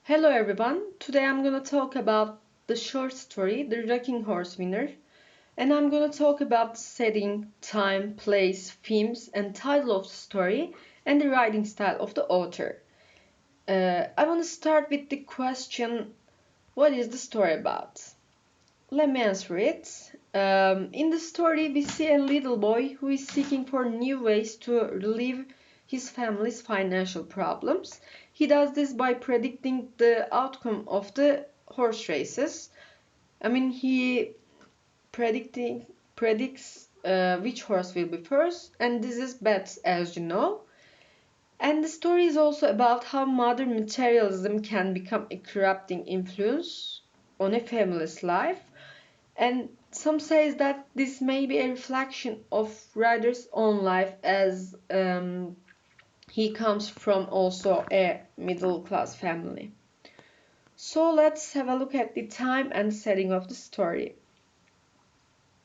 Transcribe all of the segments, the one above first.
Hello everyone. Today I'm gonna talk about the short story The Rocking Horse Winner, and I'm gonna talk about the setting, time, place, themes, and title of the story and the writing style of the author. I want to start with the question, what is the story about? Let me answer it. In the story, we see a little boy who is seeking for new ways to relieve his family's financial problems. He does this by predicting the outcome of the horse races. He predicting predicts which horse will be first, and this is bets, as you know. And the story is also about how modern materialism can become a corrupting influence on a family's life, and some says that this may be a reflection of Ryder's own life, as he comes from also a middle class family. So let's have a look at the time and setting of the story.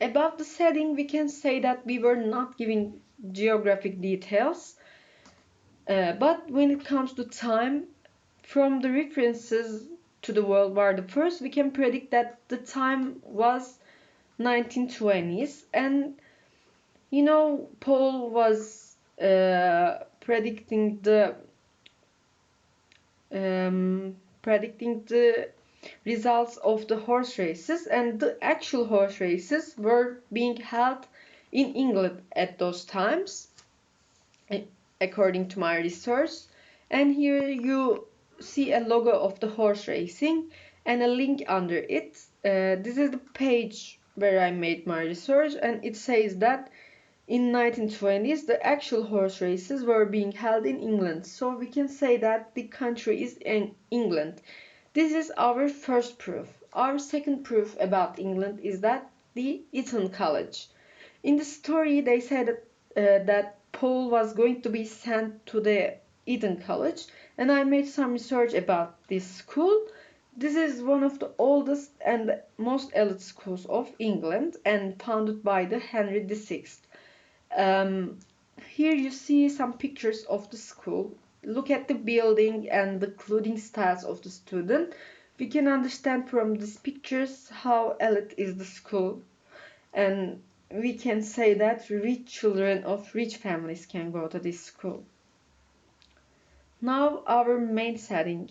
About the setting, we can say that we were not giving geographic details, but when it comes to time, from the references to the World War I, we can predict that the time was 1920s, and Paul was predicting the results of the horse races, and the actual horse races were being held in England at those times, according to my research. And here you see a logo of the horse racing and a link under it. This is the page where I made my research, and it says that in 1920s the actual horse races were being held in England, so we can say that the country is in England. This is our first proof. Our second proof about England is that the Eton College. In the story they said that Paul was going to be sent to the Eton College, and I made some research about this school. This is one of the oldest and most elite schools of England, and founded by the Henry VI. Um, Here you see some pictures of the school. Look at the building and the clothing styles of the student. We can understand from these pictures how elite is the school, and we can say that rich children of rich families can go to this school. Now our main setting,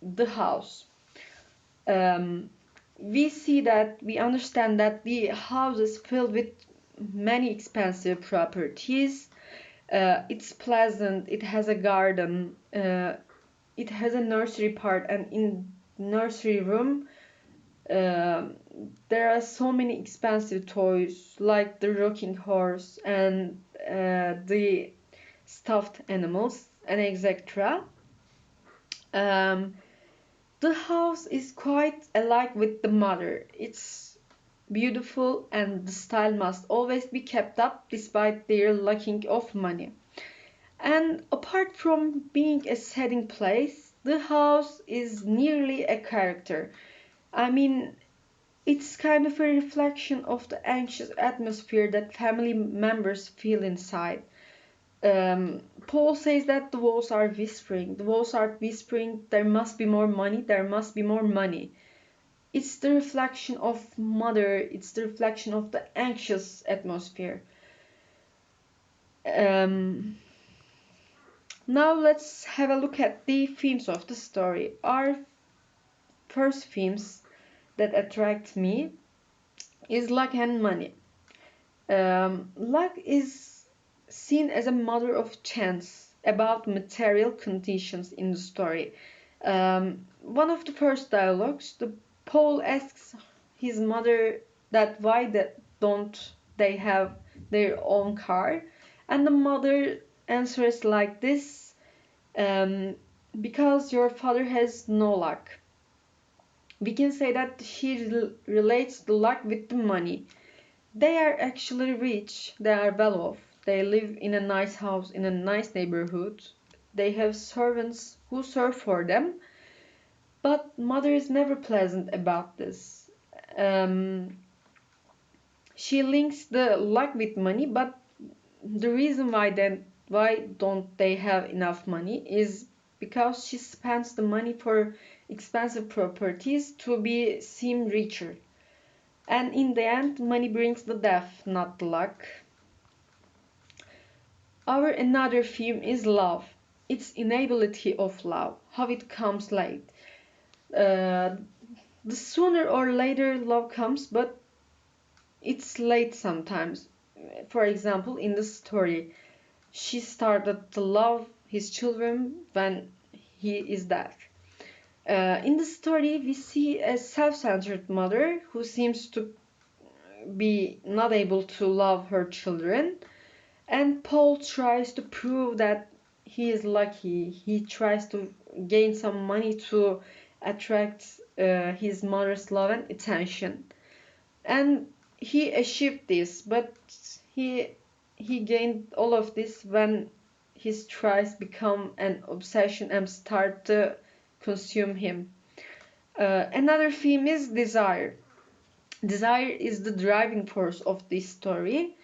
the house. Um, we understand that the house is filled with many expensive properties. It's pleasant, it has a garden, it has a nursery part, and in nursery room uh, there are so many expensive toys like the rocking horse and the stuffed animals and etc. Um, the house is quite alike with the mother. It's beautiful, and the style must always be kept up despite their lacking of money. And apart from being a setting place, the house is nearly a character. I mean, it's kind of a reflection of the anxious atmosphere that family members feel inside. Paul says that the walls are whispering. The walls are whispering, there must be more money, there must be more money. It's the reflection of mother, it's the reflection of the anxious atmosphere. Um, Now let's have a look at the themes of the story. Our first themes that attract me is luck and money. Luck is seen as a mother of chance about material conditions in the story. One of the first dialogues, the Paul asks his mother that why don't they have their own car, and the mother answers like this: um, because your father has no luck. We can say that she relates the luck with the money. They are actually rich, they are well off, they live in a nice house in a nice neighborhood, they have servants who serve for them, but mother is never pleasant about this. Um, she links the luck with money, but the reason why don't they have enough money is because she spends the money for expensive properties to seem richer. And in the end, money brings the death, not the luck. Our another theme is love. Its inability of love, how it comes late. The sooner or later love comes, but it's late sometimes. For example, in the story, she started to love his children when he is dead. In the story, we see a self-centered mother who seems to be not able to love her children, and Paul tries to prove that he is lucky. He tries to gain some money to attract his mother's love and attention, and he achieved this, but he gained all of this when his tries become an obsession and start to consume him. Another theme is desire. Desire is the driving force of this story.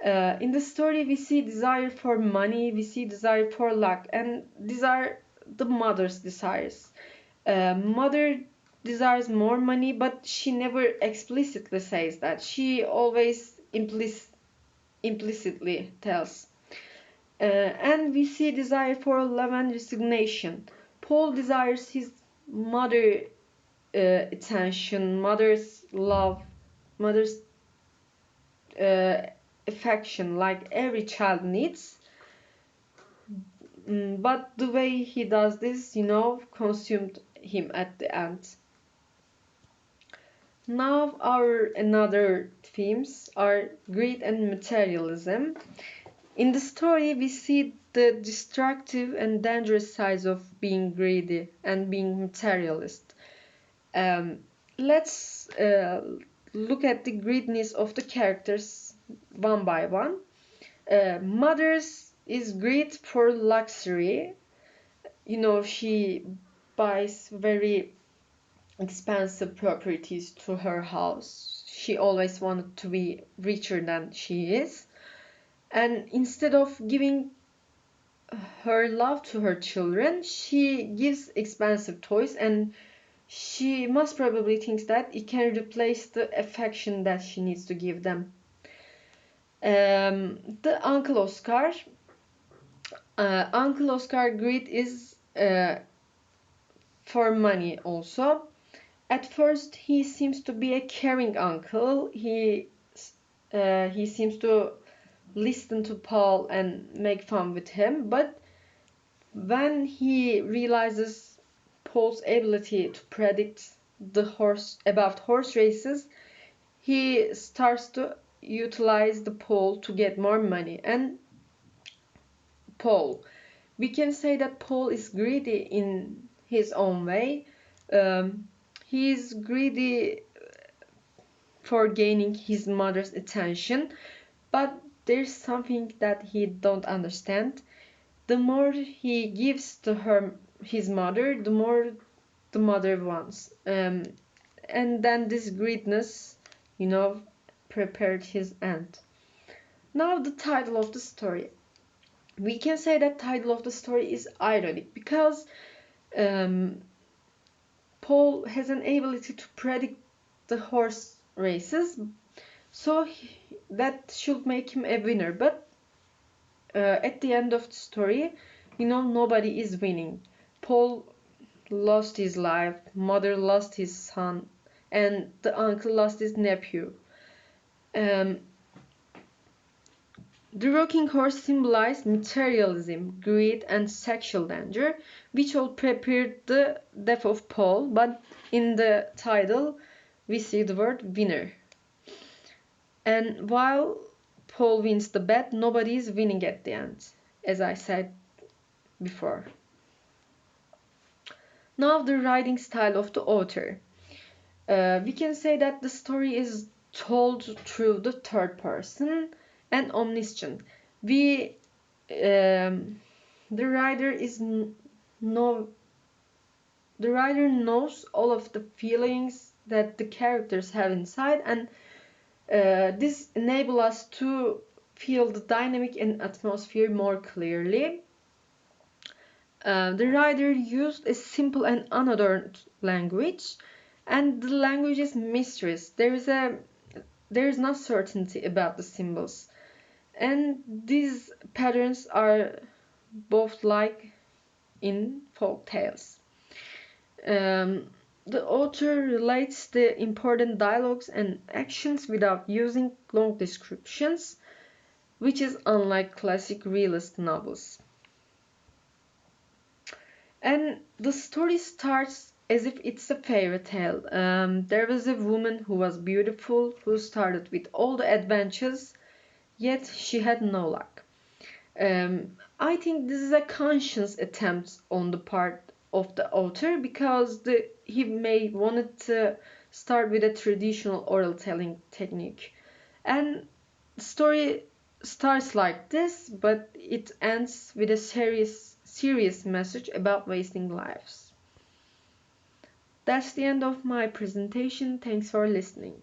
In the story, we see desire for money, we see desire for luck, and these are the mother's desires. Mother desires more money, but she never explicitly says that. She always implicitly tells. And we see desire for love and resignation. Paul desires his mother attention, mother's love, mother's uh, affection, like every child needs. But the way he does this, consumed him at the end. Now our another themes are greed and materialism. In the story, we see the destructive and dangerous sides of being greedy and being materialist. Um, let's look at the greediness of the characters one by one. Mother's is greed for luxury. She buys very expensive properties to her house. She always wanted to be richer than she is. And instead of giving her love to her children, she gives expensive toys, and she most probably thinks that it can replace the affection that she needs to give them. The Uncle Oscar. Uncle Oscar greed is for money also. At first, he seems to be a caring uncle. He seems to listen to Paul and make fun with him, but when he realizes Paul's ability to predict about horse races, he starts to utilize the Paul to get more money. And Paul, we can say that Paul is greedy in his own way. He is greedy for gaining his mother's attention, but there's something that he don't understand. The more he gives to his mother, the more the mother wants. And then this greediness, prepared his end. Now the title of the story. We can say that title of the story is ironic because Paul has an ability to predict the horse races, so that should make him a winner. But at the end of the story, nobody is winning. Paul lost his life, mother lost his son, and the uncle lost his nephew. The rocking horse symbolized materialism, greed, and sexual danger, which all prepared the death of Paul, but in the title we see the word winner. And while Paul wins the bet, nobody is winning at the end, as I said before. Now the writing style of the author. We can say that the story is told through the third person and omniscient. The writer knows all of the feelings that the characters have inside, and this enables us to feel the dynamic and atmosphere more clearly. The writer used a simple and unadorned language, and the language is mysterious. There is no certainty about the symbols, and these patterns are both like in folk tales. Um, the author relates the important dialogues and actions without using long descriptions, which is unlike classic realist novels. And the story starts as if it's a fairy tale. There was a woman who was beautiful, who started with all the adventures, yet she had no luck. I think this is a conscious attempt on the part of the author because he may wanted to start with a traditional oral telling technique, and the story starts like this, but it ends with a serious message about wasting lives. That's the end of my presentation. Thanks for listening.